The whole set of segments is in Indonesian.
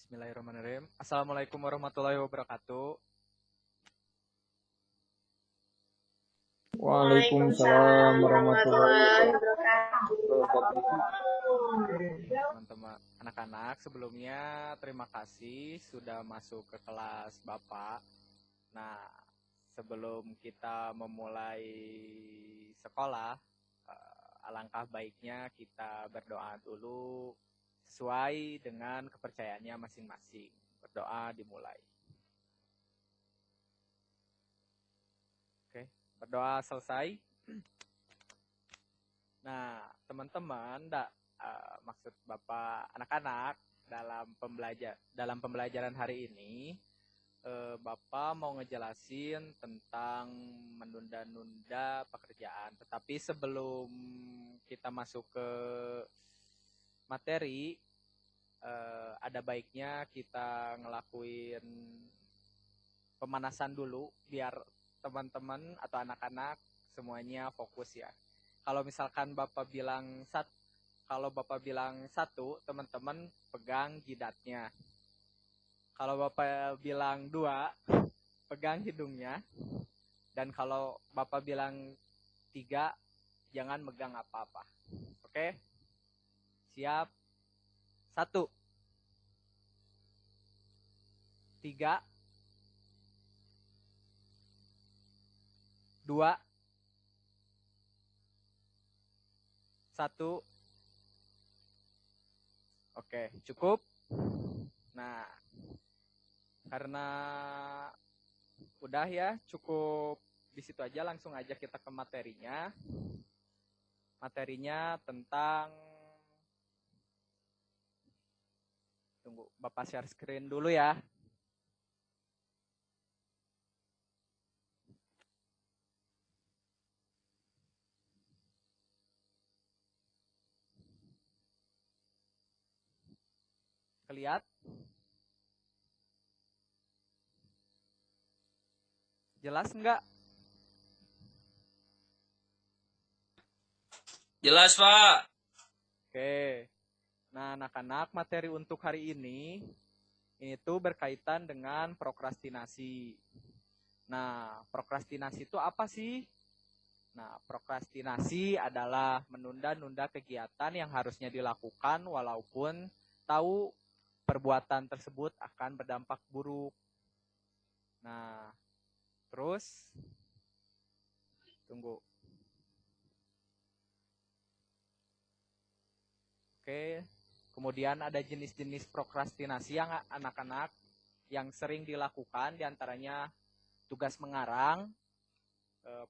Bismillahirrahmanirrahim. Assalamualaikum warahmatullahi wabarakatuh. Waalaikumsalam warahmatullahi wabarakatuh. Teman-teman, anak-anak, sebelumnya terima kasih sudah masuk ke kelas Bapak. Nah, sebelum kita memulai sekolah, alangkah baiknya kita berdoa dulu sesuai dengan kepercayaannya masing-masing. Berdoa dimulai. Oke, berdoa selesai. Nah, teman-teman, maksud Bapak anak-anak dalam pembelajaran hari ini, Bapak mau ngejelasin tentang menunda-nunda pekerjaan. Tetapi sebelum kita masuk ke materi, ada baiknya kita ngelakuin pemanasan dulu biar teman-teman atau anak-anak semuanya fokus ya. Kalau misalkan Bapak bilang satu, teman-teman pegang jidatnya. Kalau Bapak bilang 2, pegang hidungnya. Dan kalau Bapak bilang 3, jangan megang apa-apa. Oke? Siap? 1, 3, 2, 1. Oke, cukup. Nah, karena udah ya, cukup di situ aja, langsung aja kita ke materinya. Materinya tentang, tunggu, Bapak share screen dulu ya. Kelihat? Jelas nggak? Jelas, Pak. Oke. Nah, anak-anak, materi untuk hari ini tuh berkaitan dengan prokrastinasi. Nah, prokrastinasi itu apa sih? Nah, prokrastinasi adalah menunda-nunda kegiatan yang harusnya dilakukan walaupun tahu perbuatan tersebut akan berdampak buruk. Nah, terus tunggu. Oke, kemudian ada jenis-jenis prokrastinasi yang anak-anak yang sering dilakukan, diantaranya tugas mengarang.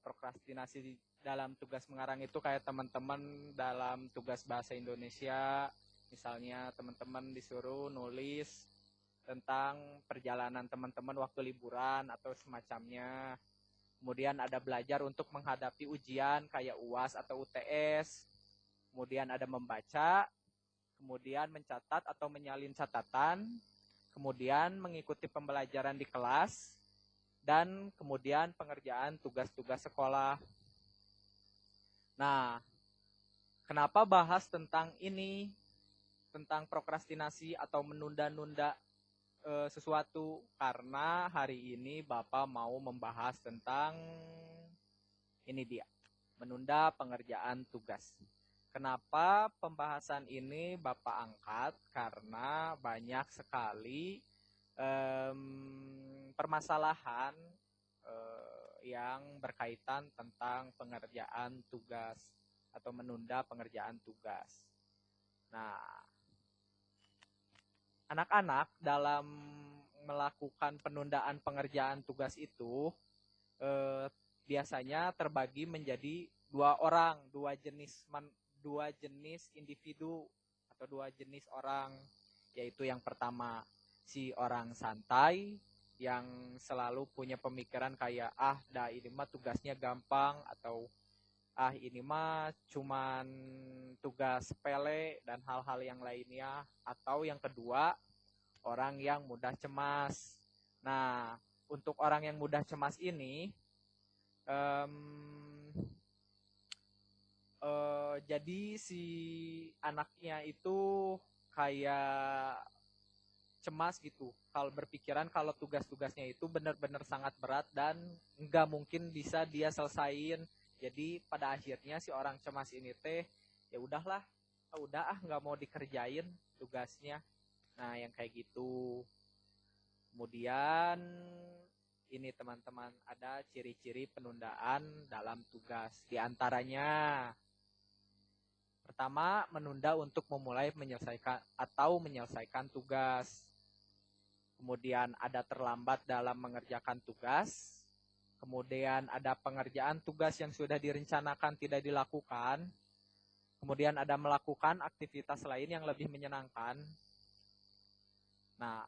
Prokrastinasi dalam tugas mengarang itu kayak teman-teman dalam tugas bahasa Indonesia, misalnya teman-teman disuruh nulis tentang perjalanan teman-teman waktu liburan atau semacamnya. Kemudian ada belajar untuk menghadapi ujian kayak UAS atau UTS. Kemudian ada membaca, kemudian mencatat atau menyalin catatan, kemudian mengikuti pembelajaran di kelas, dan kemudian pengerjaan tugas-tugas sekolah. Nah, kenapa bahas tentang ini, tentang prokrastinasi atau menunda-nunda sesuatu? Karena hari ini Bapak mau membahas tentang ini dia, menunda pengerjaan tugas. Kenapa pembahasan ini Bapak angkat? Karena banyak sekali permasalahan yang berkaitan tentang pengerjaan tugas atau menunda pengerjaan tugas. Nah, anak-anak dalam melakukan penundaan pengerjaan tugas itu biasanya terbagi menjadi dua jenis individu atau dua jenis orang, yaitu yang pertama si orang santai yang selalu punya pemikiran kayak ini mah tugasnya gampang, atau ini mah cuman tugas sepele dan hal-hal yang lainnya. Atau yang kedua, orang yang mudah cemas. Nah, untuk orang yang mudah cemas ini jadi si anaknya itu kayak cemas gitu kalau berpikiran kalau tugas-tugasnya itu benar-benar sangat berat dan nggak mungkin bisa dia selesain. Jadi pada akhirnya si orang cemas ini teh ya udahlah, nggak mau dikerjain tugasnya. Nah yang kayak gitu. Kemudian ini teman-teman ada ciri-ciri penundaan dalam tugas. Di antaranya pertama, menunda untuk menyelesaikan tugas. Kemudian ada terlambat dalam mengerjakan tugas. Kemudian ada pengerjaan tugas yang sudah direncanakan tidak dilakukan. Kemudian ada melakukan aktivitas lain yang lebih menyenangkan. Nah,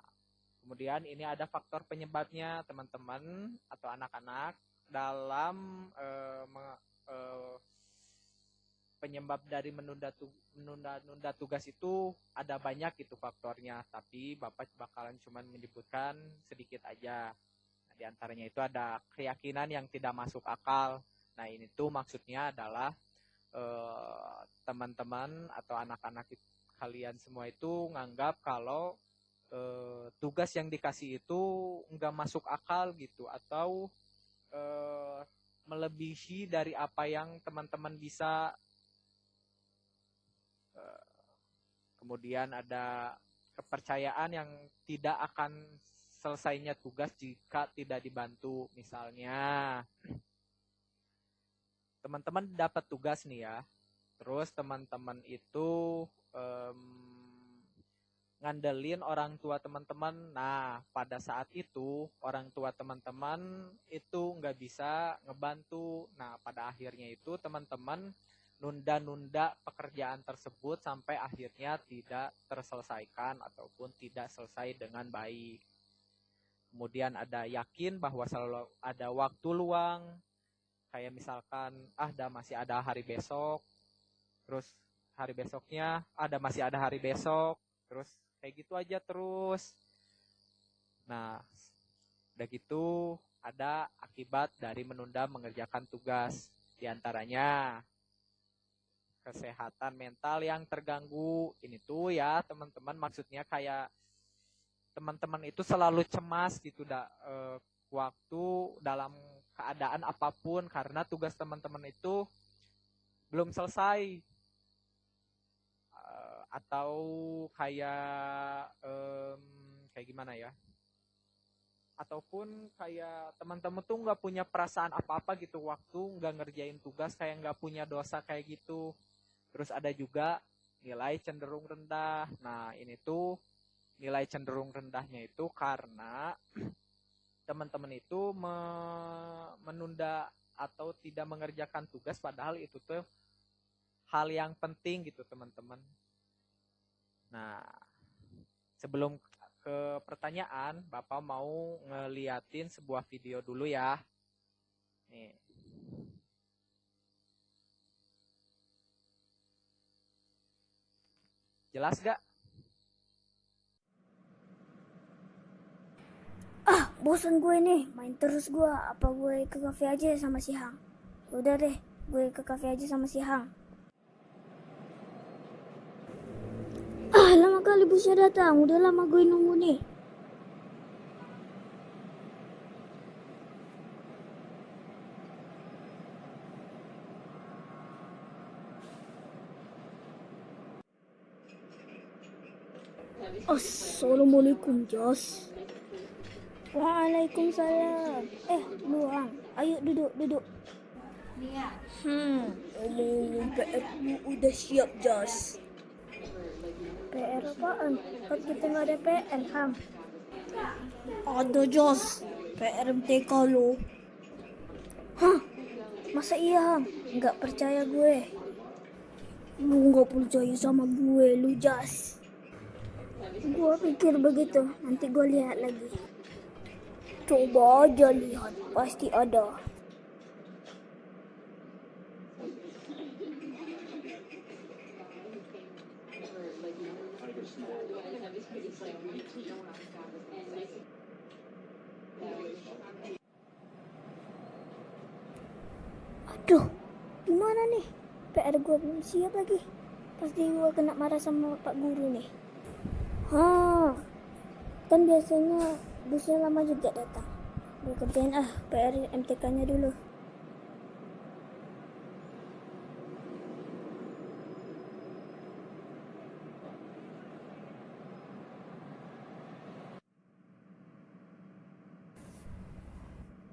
kemudian ini ada faktor penyebabnya teman-teman atau anak-anak dalam penyebab dari menunda tugas itu ada banyak itu faktornya, tapi Bapak bakalan cuma menyebutkan sedikit aja. Nah, di antaranya itu ada keyakinan yang tidak masuk akal. Nah, ini tuh maksudnya adalah teman-teman atau anak-anak kalian semua itu nganggap kalau tugas yang dikasih itu nggak masuk akal gitu, atau melebihi dari apa yang teman-teman bisa. Kemudian ada kepercayaan yang tidak akan selesainya tugas jika tidak dibantu. Misalnya teman-teman dapat tugas nih ya, terus teman-teman itu ngandelin orang tua teman-teman. Nah pada saat itu orang tua teman-teman itu nggak bisa ngebantu. Nah pada akhirnya itu teman-teman nunda-nunda pekerjaan tersebut sampai akhirnya tidak terselesaikan ataupun tidak selesai dengan baik. Kemudian ada yakin bahwa selalu ada waktu luang, kayak misalkan masih ada hari besok, terus hari besoknya masih ada hari besok, terus kayak gitu aja terus. Nah udah gitu ada akibat dari menunda mengerjakan tugas, diantaranya kesehatan mental yang terganggu. Ini tuh ya teman-teman, maksudnya kayak teman-teman itu selalu cemas gitu waktu dalam keadaan apapun karena tugas teman-teman itu belum selesai. Atau kayak gimana ya, ataupun kayak teman-teman tuh nggak punya perasaan apa-apa gitu waktu nggak ngerjain tugas, kayak nggak punya dosa kayak gitu. Terus ada juga nilai cenderung rendah. Nah ini tuh nilai cenderung rendahnya itu karena teman-teman itu menunda atau tidak mengerjakan tugas, padahal itu tuh hal yang penting gitu teman-teman. Nah sebelum ke pertanyaan, Bapak mau ngeliatin sebuah video dulu ya. Nih. Jelas gak? Bosan gue nih, main terus gue. Apa gue ke kafe aja sama si Hang? Udah deh, gue ke kafe aja sama si Hang. Lama kali busnya datang. Udah lama gue nunggu nih. Assalamualaikum, Jos. Waalaikumsalam. Lu Hang, ayo duduk. Omong PR lu udah siap, Jos. PR apaan? Kan kita nggak ada PR, Hang. Ada, Jos. PR MTK lo. Hah? Masa iya, Hang? Nggak percaya gue. Lu nggak percaya sama gue, lu Jos. Gue pikir begitu, nanti gue lihat lagi. Coba aja lihat, pasti ada. Aduh, gimana nih? PR gue belum siap lagi. Pasti gue kena marah sama Pak Guru nih. Kan biasanya busnya lama juga datang. Gue kerjain PR MTK-nya dulu.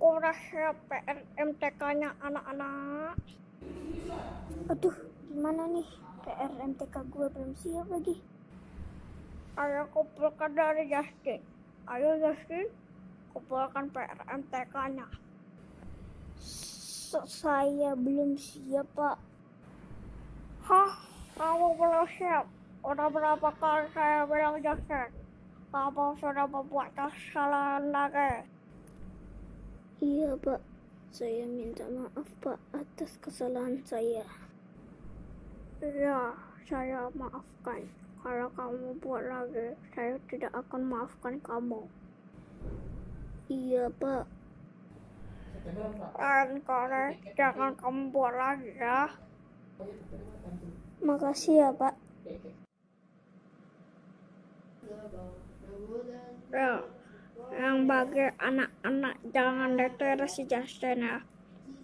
Udah siap PR MTK-nya anak-anak. Aduh, gimana nih? PR MTK gue belum siap lagi. Ayo kumpulkan dari Justin. Ayo Justin, kumpulkan PR MTK-nya. Saya belum siap, Pak. Hah? Kamu belum siap? Udah berapa kali saya bilang Justin? Kamu sudah membuat kesalahan lagi. Iya, Pak. Saya minta maaf, Pak, atas kesalahan saya. Iya, saya maafkan. Kalau kamu buat lagi, saya tidak akan maafkan kamu. Iya, Pak. Dan kalau jangan kamu buat lagi ya. Makasih ya, Pak. Ya, yang bagi anak-anak jangan diteror si Justin ya.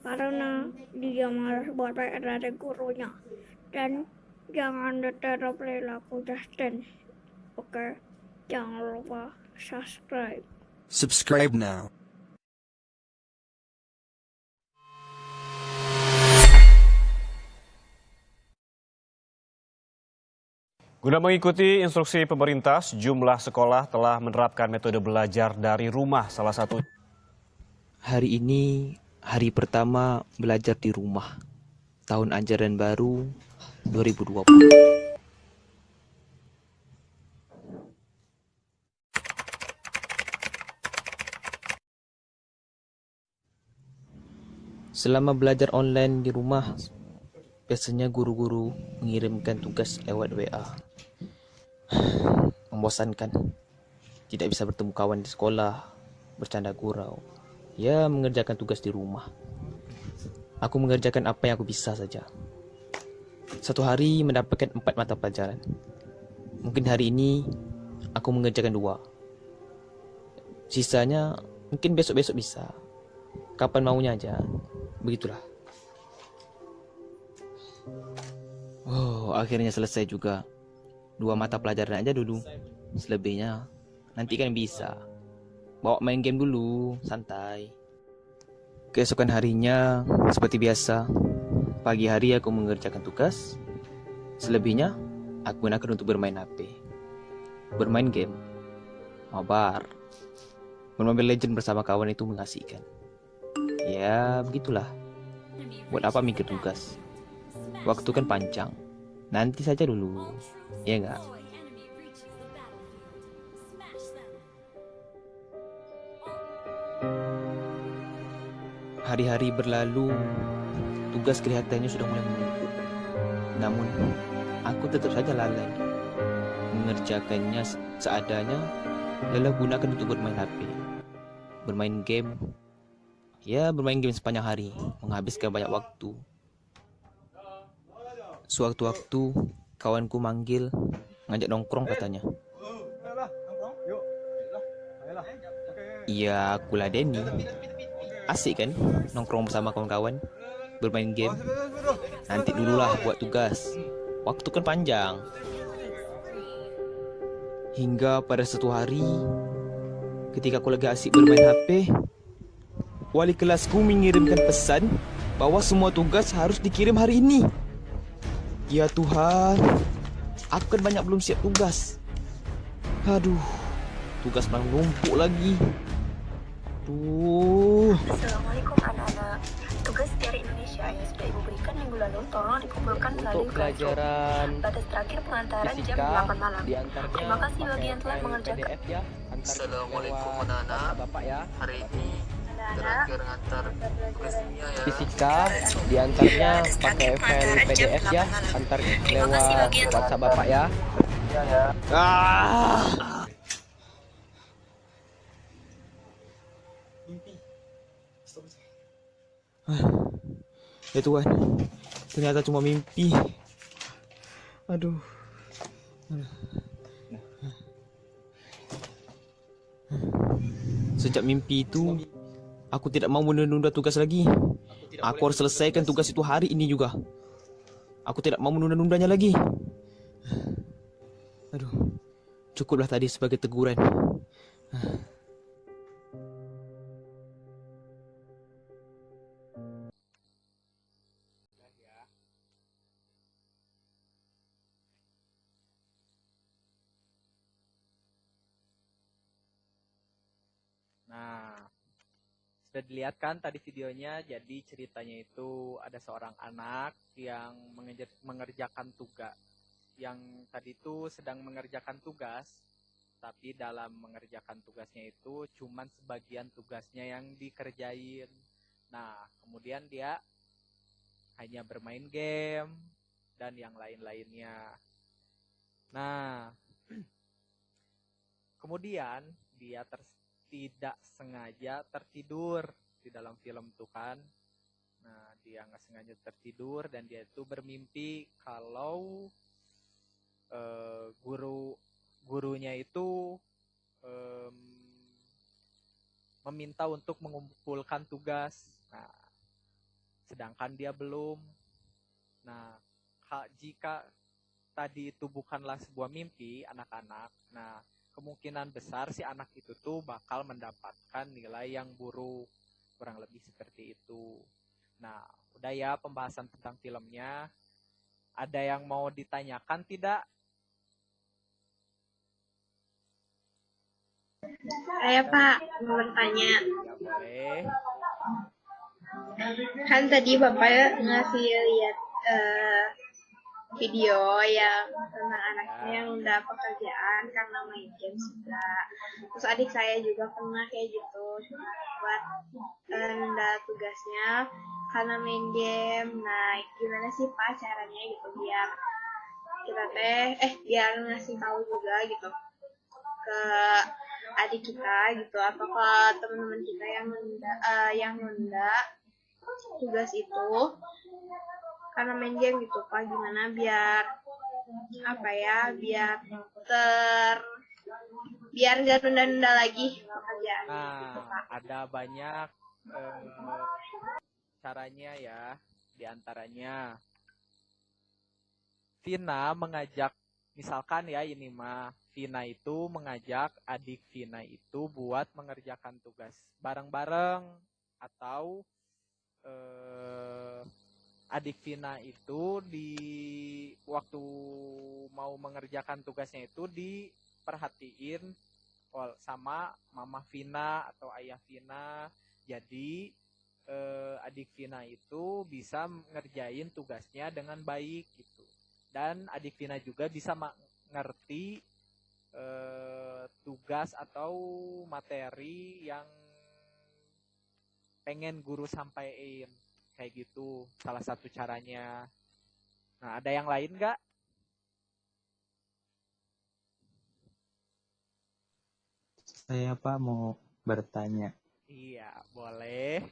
Karena dia malas buat PR dari gurunya. Dan jangan diteror perilaku Justin. Oke, jangan lupa subscribe. Subscribe now. Guna mengikuti instruksi pemerintah, sejumlah sekolah telah menerapkan metode belajar dari rumah. Salah satu Hari ini hari pertama belajar di rumah. Tahun ajaran baru 2020. Selama belajar online di rumah, biasanya guru-guru mengirimkan tugas lewat WA. Membosankan. Tidak bisa bertemu kawan di sekolah, bercanda gurau. Ya, mengerjakan tugas di rumah. Aku mengerjakan apa yang aku bisa saja. Satu hari mendapatkan 4 mata pelajaran. Mungkin hari ini aku mengerjakan 2. Sisanya mungkin besok-besok bisa. Kapan maunya aja. Begitulah. Oh, akhirnya selesai juga. 2 mata pelajaran aja dulu. Selebihnya nanti kan bisa. Bawa main game dulu, santai. Keesokan harinya seperti biasa. Pagi hari aku mengerjakan tugas. Selebihnya aku gunakan untuk bermain HP. Bermain game. Mabar. Bermain Legend bersama kawan itu mengasihkan. Ya, begitulah. Buat apa mikir tugas? Waktu kan panjang. Nanti saja dulu. Ya enggak? Hari-hari berlalu, tugas kelihatannya sudah mulai menumpuk. Namun, aku tetap saja lalai. Mengerjakannya seadanya, lalu gunakan untuk bermain HP. Bermain game. Ya, bermain game sepanjang hari, menghabiskan banyak waktu. Sewaktu-waktu, kawanku manggil, ngajak nongkrong katanya. Iya, aku ladeni. Asik kan, nongkrong bersama kawan-kawan, bermain game. Nanti dululah buat tugas. Waktu kan panjang. Hingga pada suatu hari, ketika aku lagi asik bermain HP, wali kelasku mengirimkan pesan bahwa semua tugas harus dikirim hari ini. Ya Tuhan, aku kan banyak belum siap tugas. Aduh, tugas malah numpuk lagi. Assalamualaikum anak-anak. Tugas dari Indonesia yang sudah Ibu berikan minggu lalu tolong dikumpulkan melalui pelajaran batas terakhir pengantaran jam 8 malam. Terima kasih bagi yang telah mengerjakan. ya. Assalamualaikum anak-anak. Bapak ya. Hari ini terakhir ngantar tugasnya ya. Fisika diantarnya pakai file PDF ya, antar lewat WhatsApp Bapak ya. Ya Tuhan, ternyata cuma mimpi. Aduh. Sejak mimpi itu, aku tidak mau menunda tugas lagi. Aku harus selesaikan tugas itu hari ini juga. Aku tidak mau menunda-nundanya lagi. Aduh, cukuplah tadi sebagai teguran. Nah, sudah dilihat kan tadi videonya, jadi ceritanya itu ada seorang anak yang mengerjakan tugas. Yang tadi itu sedang mengerjakan tugas, tapi dalam mengerjakan tugasnya itu cuman sebagian tugasnya yang dikerjain. Nah, kemudian dia hanya bermain game dan yang lain-lainnya. Nah, kemudian dia tidak sengaja tertidur di dalam film tuh kan. Nah, dia nggak sengaja tertidur dan dia itu bermimpi kalau gurunya itu meminta untuk mengumpulkan tugas. Nah, sedangkan dia belum. Nah, jika tadi itu bukanlah sebuah mimpi anak-anak, nah kemungkinan besar si anak itu tuh bakal mendapatkan nilai yang buruk, kurang lebih seperti itu. Nah, udah ya pembahasan tentang filmnya. Ada yang mau ditanyakan tidak? Saya Pak mau bertanya, Ya boleh. kan tadi Bapak ngasih lihat video yang tentang anaknya yang udah pekerjaan karena main game juga. Terus adik saya juga pernah kayak gitu, cuma buat nunda tugasnya karena main game. Nah, gimana sih Pak caranya gitu biar kita biar ngasih tahu juga gitu ke adik kita gitu atau ke teman-teman kita yang nunda tugas itu karena main game gitu Pak, gimana biar biar nggak nunda-nunda lagi pekerjaan gitu Nah, Pak. ada banyak caranya ya. Di antaranya Vina mengajak, misalkan ya ini mah, Vina itu mengajak adik Vina itu buat mengerjakan tugas bareng-bareng, atau adik Vina itu di waktu mau mengerjakan tugasnya itu diperhatiin sama mama Vina atau ayah Vina. Jadi adik Vina itu bisa ngerjain tugasnya dengan baik gitu. Dan adik Vina juga bisa mengerti tugas atau materi yang pengen guru sampaikan. Kayak gitu, salah satu caranya. Nah, ada yang lain nggak? Saya Pak mau bertanya. Iya, boleh.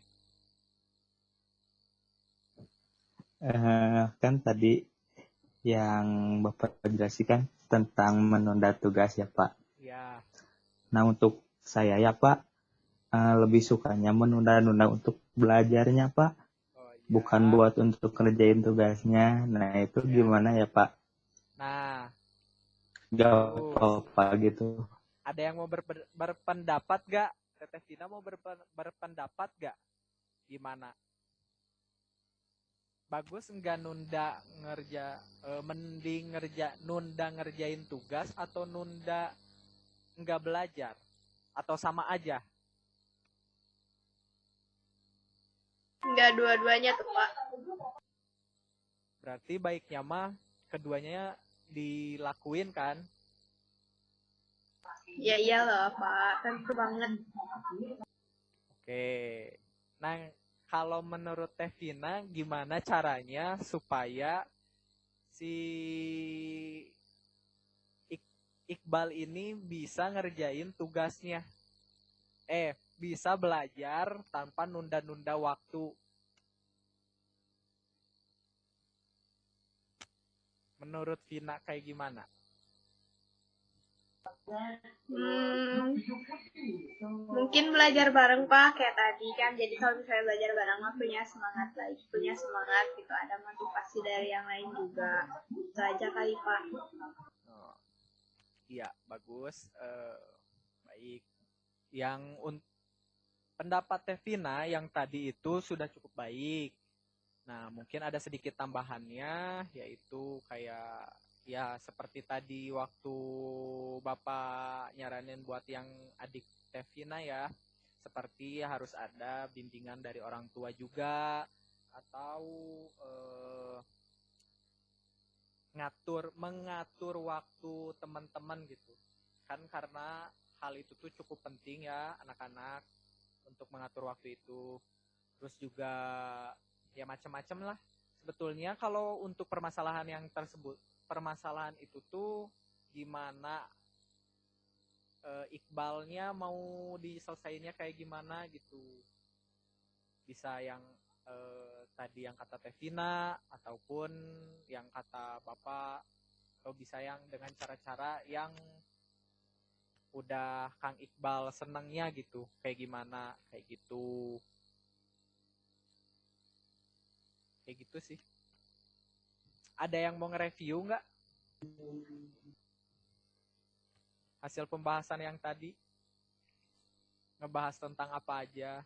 Kan tadi yang Bapak jelaskan tentang menunda tugas ya Pak. Ya. Nah untuk saya ya Pak, lebih sukanya menunda-nunda untuk belajarnya Pak. Oh, iya. Bukan buat untuk kerjain tugasnya. Nah itu gimana ya Pak? Nah, Gak apa gitu. ada yang mau berpendapat gak? Teteh Vina mau berpendapat gak? Gimana? Bagus enggak nunda mending nunda ngerjain tugas atau nunda enggak belajar? Atau sama aja? Enggak dua-duanya tuh Pak. Berarti baiknya mah keduanya dilakuin kan? Ya iyalah Pak, tentu banget. Oke. Nah, kalau menurut Teh Vina, gimana caranya supaya si Iqbal ini bisa ngerjain tugasnya? Bisa belajar tanpa nunda-nunda waktu. Menurut Vina kayak gimana? Hmm, mungkin belajar bareng Pak kayak tadi kan. Jadi kalau misalnya belajar bareng mah punya semangat lagi, punya semangat gitu. Ada motivasi dari yang lain juga. Itu aja kali Pak. Oh, iya, bagus. Baik. Yang pendapat Tevina yang tadi itu sudah cukup baik. Nah, mungkin ada sedikit tambahannya, yaitu kayak ya seperti tadi waktu Bapak nyaranin buat yang adik Tevina ya, seperti harus ada bimbingan dari orang tua juga, atau mengatur waktu teman-teman gitu. Kan karena hal itu tuh cukup penting ya anak-anak untuk mengatur waktu itu. Terus juga ya macam-macam lah. Sebetulnya kalau untuk permasalahan yang tersebut, permasalahan itu tuh gimana Iqbalnya mau diselesaikannya kayak gimana gitu. Bisa yang tadi yang kata Tevina ataupun yang kata Bapak, atau bisa yang dengan cara-cara yang udah Kang Iqbal senengnya gitu, kayak gimana, kayak gitu sih. Ada yang mau nge-review nggak hasil pembahasan yang tadi, ngebahas tentang apa aja,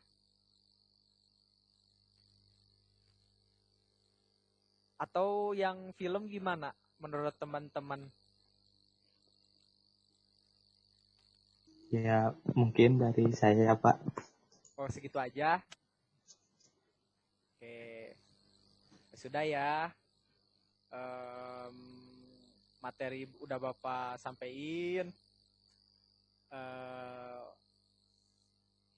atau yang film gimana menurut teman-teman? Ya, mungkin dari saya ya, Pak. Oh, segitu aja. Oke, sudah ya. Materi udah Bapak sampein.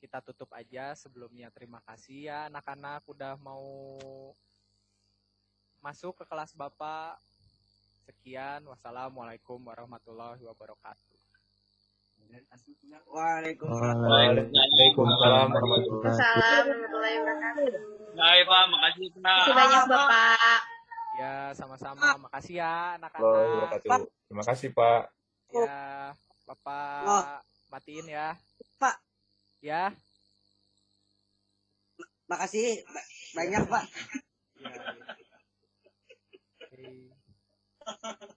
Kita tutup aja. Sebelumnya terima kasih ya anak-anak udah mau masuk ke kelas Bapak. Sekian, wassalamualaikum warahmatullahi wabarakatuh. Waalaikumsalam warahmatullahi Assalamualaikum warahmatullahi wabarakatuh. Baik Pak, makasih Pak. Terima kasih banyak Bapak. Ya, sama-sama. Makasih ya anak-anak. Wabarakatuh. Terima kasih Pak. Ya, Bapak matiin ya. Pak. Ya. Makasih banyak Pak. Ya, ya. Okay.